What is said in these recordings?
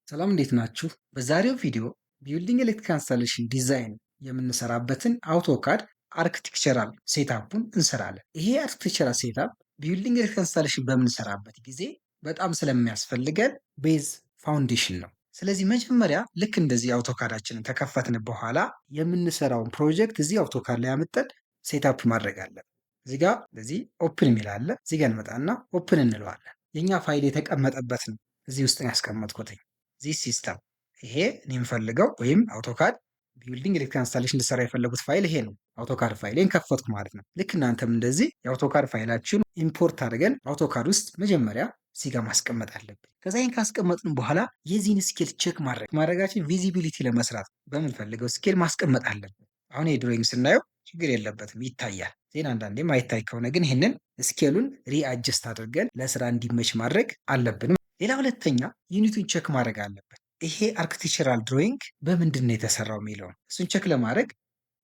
ሰላም እንዴት ናችሁ? በዛሬው ቪዲዮ ቢልዲንግ ኤሌክትሪካል ኢንስታሌሽን ዲዛይን የምንሰራበትን አውቶካድ አርክቴክቸራል ሴታፑን እንሰራለን። ይሄ አርክቴክቸራል ሴታፕ ቢልዲንግ ኤሌክትሪካል ኢንስታሌሽን በምንሰራበት ጊዜ በጣም ስለሚያስፈልገን ቤዝ ፋውንዴሽን ነው። ስለዚህ መጀመሪያ ልክ እንደዚህ አውቶካዳችንን ከከፈትን በኋላ የምንሰራውን ፕሮጀክት እዚህ አውቶካድ ላይ አምጠን ሴታፕ ማድረግ አለን። እዚህ ጋር እንደዚህ ኦፕን የሚል አለ። እዚህ ጋር እንመጣና ኦፕን እንለዋለን። የኛ ፋይል የተቀመጠበት ነው እዚህ ውስጥ ያስቀመጥኩትኝ ዚስ ሲስተም ይሄ እኔ የምፈልገው ወይም አውቶካድ ቢልዲንግ ኤሌክትሪካል ኢንስታሌሽን እንድሰራ የፈለጉት ፋይል ይሄ ነው። አውቶካድ ፋይሌን ከፈትኩ ማለት ነው። ልክ እናንተም እንደዚህ የአውቶካድ ፋይላችን ኢምፖርት አድርገን አውቶካድ ውስጥ መጀመሪያ እዚህ ጋር ማስቀመጥ አለብን። ከዛ ይህን ካስቀመጥን በኋላ የዚህን ስኬል ቼክ ማድረጋችን ቪዚቢሊቲ ለመስራት በምንፈልገው ስኬል ማስቀመጥ አለብን። አሁን የድሮይንግ ስናየው ችግር የለበትም ይታያል። ዜና አንዳንዴ ማይታይ ከሆነ ግን ይህንን ስኬሉን ሪአጀስት አድርገን ለስራ እንዲመች ማድረግ አለብን። ሌላ ሁለተኛ ዩኒቱን ቼክ ማድረግ አለብን። ይሄ አርክቴክቸራል ድሮይንግ በምንድን ነው የተሰራው የሚለውን እሱን ቼክ ለማድረግ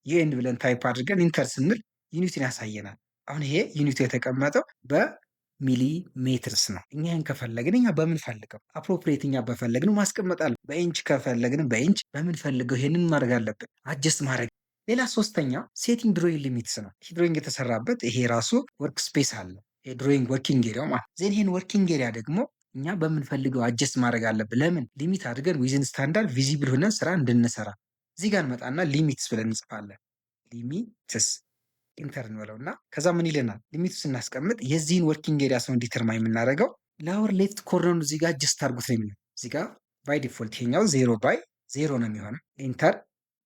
ዩኤን ብለን ታይፕ አድርገን ኢንተር ስንል ዩኒቱን ያሳየናል። አሁን ይሄ ዩኒቱ የተቀመጠው በሚሊሜትርስ ነው። እኛ ይህን ከፈለግን እኛ በምንፈልገው አፕሮፕሪየት እኛ በፈለግነው ማስቀመጥ አለ። በኢንች ከፈለግን በኢንች በምንፈልገው ይሄንን ማድረግ አለብን፣ አጀስት ማድረግ። ሌላ ሶስተኛ ሴቲንግ ድሮይንግ ሊሚትስ ነው። ይህ ድሮይንግ የተሰራበት ይሄ ራሱ ወርክ ስፔስ አለ፣ የድሮይንግ ወርኪንግ ኤሪያው ማለት ዜን ይሄን ወርኪንግ ኤሪያ ደግሞ እኛ በምንፈልገው አጀስት ማድረግ አለብን። ለምን ሊሚት አድርገን ዊዝን ስታንዳርድ ቪዚብል ሆነን ስራ እንድንሰራ። እዚህ ጋር እንመጣና ሊሚትስ ብለን እንጽፋለን። ሊሚትስ ኢንተር እንበለውና ከዛ ምን ይለናል? ሊሚቱ ስናስቀምጥ የዚህን ወርኪንግ ኤሪያ ሰው ዲተርማይን የምናደርገው ላወር ሌፍት ኮርነሩ እዚህ ጋር አጀስት አድርጉት ነው የሚለው። እዚህ ጋር ባይ ዲፎልት ይሄኛው 0 ነው የሚሆነው። ኢንተር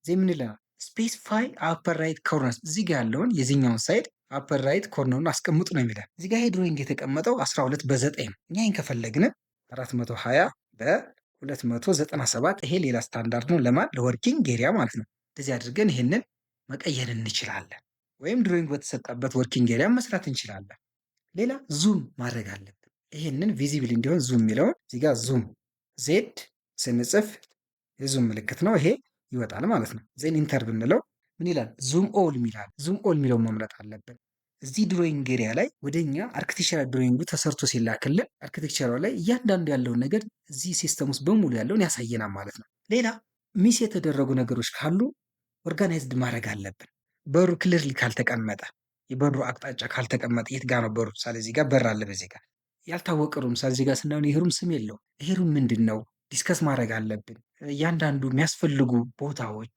ምን ይለናል? ስፔሲፋይ አፐር ራይት ኮርነር እዚህ ጋር ያለውን የዚህኛውን ሳይድ አፐር ራይት ኮርነሩን አስቀምጡ ነው የሚለን። እዚህ ጋር ድሮይንግ የተቀመጠው 12 በ9 ነው። እኛ ይህን ከፈለግን 420 በ297 ይሄ ሌላ ስታንዳርድ ነው ለማን ለወርኪንግ ኤሪያ ማለት ነው። እንደዚህ አድርገን ይህንን መቀየር እንችላለን፣ ወይም ድሮይንግ በተሰጠበት ወርኪንግ ኤሪያ መስራት እንችላለን። ሌላ ዙም ማድረግ አለብን። ይህንን ቪዚብል እንዲሆን ዙም የሚለውን እዚህ ጋር ዙም ዜድ ስንጽፍ የዙም ምልክት ነው፣ ይሄ ይወጣል ማለት ነው። ዜን ኢንተር ብንለው ምን ይላል? ዙም ኦል የሚላል። ዙም ኦል የሚለውን መምረጥ አለብን። እዚህ ድሮይንግ ኤሪያ ላይ ወደኛ አርክቴክቸራል ድሮይንጉ ተሰርቶ ሲላክልን አርክቴክቸራል ላይ እያንዳንዱ ያለውን ነገር እዚህ ሲስተም ውስጥ በሙሉ ያለውን ያሳየናል ማለት ነው። ሌላ ሚስ የተደረጉ ነገሮች ካሉ ኦርጋናይዝድ ማድረግ አለብን። በሩ ክሊርሊ ካልተቀመጠ፣ የበሩ አቅጣጫ ካልተቀመጠ፣ የት ጋር ነው በሩ? ምሳሌ እዚህ ጋር በር አለ፣ በዚህ ጋር ያልታወቀ ሩም፣ ምሳሌ እዚህ ጋር ስናየው ይሄ ሩም ስም የለው። ይሄ ሩም ምንድን ነው ዲስከስ ማድረግ አለብን። እያንዳንዱ የሚያስፈልጉ ቦታዎች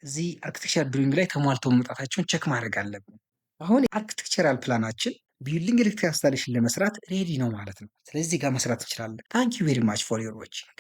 እዚህ አርክቴክቸራል ድሮይንግ ላይ ተሟልተው መምጣታቸውን ቼክ ማድረግ አለብን። አሁን የአርክቴክቸራል ፕላናችን ቢልዲንግ ኤሌክትሪካል ኢንስታሌሽን ለመስራት ሬዲ ነው ማለት ነው። ስለዚህ ጋር መስራት እንችላለን። ታንክ ዩ ቬሪ ማች ፎር ዮር ዋቺንግ።